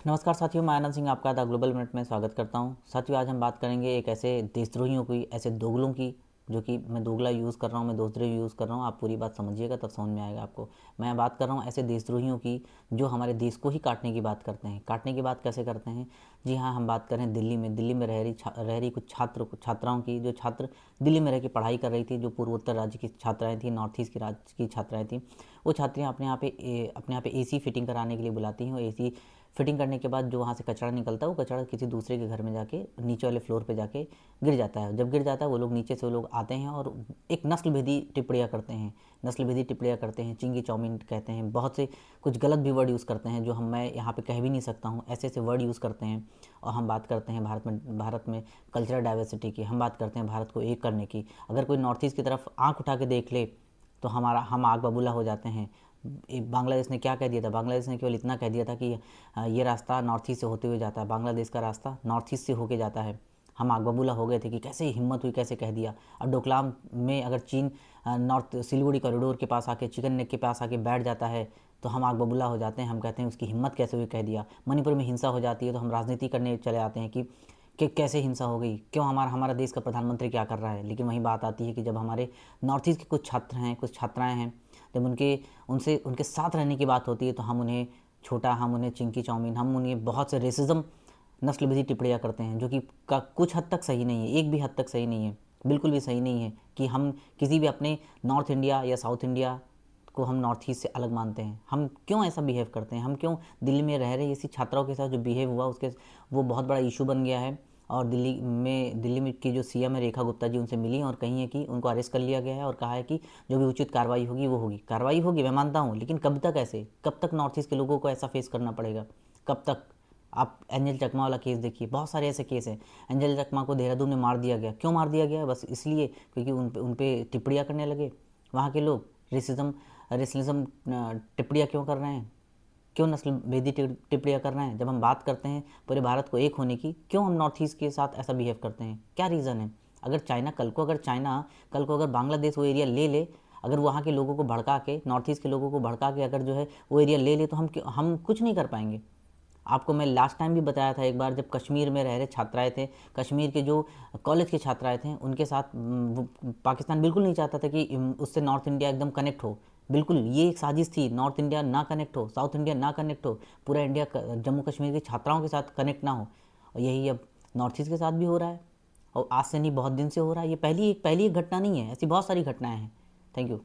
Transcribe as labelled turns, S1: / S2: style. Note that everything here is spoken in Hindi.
S1: नमस्कार साथियों, मैं आनंद सिंह आपका द ग्लोबल मिनट में स्वागत करता हूं। साथियों, आज हम बात करेंगे एक ऐसे देशद्रोहियों की, ऐसे दोगलों की, जो कि मैं दोगला यूज़ कर रहा हूं, मैं दोषद्रोही यूज़ कर रहा हूं। आप पूरी बात समझिएगा तब समझ में आएगा आपको। मैं बात कर रहा हूं ऐसे देशद्रोहियों की जो हमारे देश को ही काटने की बात करते हैं। काटने की बात कैसे करते हैं? जी हाँ, हम बात करें दिल्ली में रह रही कुछ छात्राओं की, जो छात्र दिल्ली में रह के पढ़ाई कर रही थी, जो पूर्वोत्तर राज्य की छात्राएँ थीं, नॉर्थ ईस्ट की राज्य की छात्राएँ थीं। वो छात्राएँ अपने यहाँ पे एसी फिटिंग कराने के लिए बुलाती हैं, और एसी फिटिंग करने के बाद जो वहाँ से कचरा निकलता है, वो कचरा किसी दूसरे के घर में जाके नीचे वाले फ्लोर पे जाके गिर जाता है। जब गिर जाता है, वो लोग नीचे से वो लोग आते हैं और एक नस्लभेदी टिप्पणियाँ करते हैं। चिंगी चाउमीन कहते हैं, बहुत से कुछ गलत भी वर्ड यूज़ करते हैं जो मैं यहाँ पे कह भी नहीं सकता हूँ। ऐसे ऐसे वर्ड यूज़ करते हैं। और हम बात करते हैं भारत में कल्चरल डाइवर्सिटी की, हम बात करते हैं भारत को एक करने की। अगर कोई नॉर्थ ईस्ट की तरफ आँख उठा के देख ले तो हम आग बबूला हो जाते हैं। बांग्लादेश ने क्या कह दिया था? बांग्लादेश ने केवल इतना कह दिया था कि ये रास्ता नॉर्थ ईस्ट से होते हुए जाता है, बांग्लादेश का रास्ता नॉर्थ ईस्ट से होके जाता है। हम आग बबूला हो गए थे कि कैसे हिम्मत हुई, कैसे कह दिया। अब डोकलाम में अगर चीन नॉर्थ सिलीगुड़ी कॉरिडोर के पास आके, चिकन नेक के पास आके बैठ जाता है तो हम आग बबूला हो जाते हैं। हम कहते हैं उसकी हिम्मत कैसे हुई, कह दिया। मणिपुर में हिंसा हो जाती है तो हम राजनीति करने चले आते हैं कि कैसे हिंसा हो गई, क्यों हमारा देश का प्रधानमंत्री क्या कर रहा है। लेकिन वही बात आती है कि जब हमारे नॉर्थ ईस्ट के कुछ छात्र हैं, कुछ छात्राएं हैं, जब उनके साथ रहने की बात होती है तो हम उन्हें छोटा, हम उन्हें चिंकी चाउमीन, हम उन्हें बहुत से रेसिज्म, नस्लभेदी टिप्पणियाँ करते हैं, जो कि कुछ हद तक सही नहीं है, एक भी हद तक सही नहीं है, बिल्कुल भी सही नहीं है कि हम किसी भी अपने नॉर्थ इंडिया या साउथ इंडिया को हम नॉर्थ ईस्ट से अलग मानते हैं। हम क्यों ऐसा बिहेव करते हैं? हम क्यों दिल्ली में रह रहे ऐसी छात्राओं के साथ जो बिहेव हुआ, उसके वो बहुत बड़ा इशू बन गया है। और दिल्ली में की जो सीएम है रेखा गुप्ता जी, उनसे मिली और कही है कि उनको अरेस्ट कर लिया गया है और कहा है कि जो भी उचित कार्रवाई होगी वो होगी। कार्रवाई होगी, मैं मानता हूँ, लेकिन कब तक ऐसे, कब तक नॉर्थ ईस्ट के लोगों को ऐसा फेस करना पड़ेगा? कब तक? आप एंजल चकमा वाला केस देखिए, बहुत सारे ऐसे केस हैं। एंजल चकमा को देहरादून में मार दिया गया, क्यों मार दिया गया? बस इसलिए क्योंकि उन पे टिप्पणियाँ करने लगे वहाँ के लोग। रेसिज्म टिप्पणियाँ क्यों कर रहे हैं? क्यों नस्लभेदी टिप्पणियाँ कर रहे हैं? जब हम बात करते हैं पूरे भारत को एक होने की, क्यों हम नॉर्थ ईस्ट के साथ ऐसा बिहेव करते हैं? क्या रीज़न है? अगर चाइना कल को अगर बांग्लादेश वो एरिया ले ले, अगर वहाँ के लोगों को भड़का के, नॉर्थ ईस्ट के लोगों को भड़का के अगर जो है वो एरिया ले ले, तो हम कुछ नहीं कर पाएंगे। आपको मैं लास्ट टाइम भी बताया था एक बार, जब कश्मीर में रह रहे छात्राएँ थे, कश्मीर के जो कॉलेज के छात्राएँ थे, उनके साथ पाकिस्तान बिल्कुल नहीं चाहता था कि उससे नॉर्थ इंडिया एकदम कनेक्ट हो। बिल्कुल, ये एक साजिश थी, नॉर्थ इंडिया ना कनेक्ट हो, साउथ इंडिया ना कनेक्ट हो, पूरा इंडिया जम्मू कश्मीर की छात्राओं के साथ कनेक्ट ना हो। और यही अब नॉर्थ ईस्ट के साथ भी हो रहा है, और आज से नहीं, बहुत दिन से हो रहा है। ये पहली एक घटना नहीं है, ऐसी बहुत सारी घटनाएँ हैं। Thank you.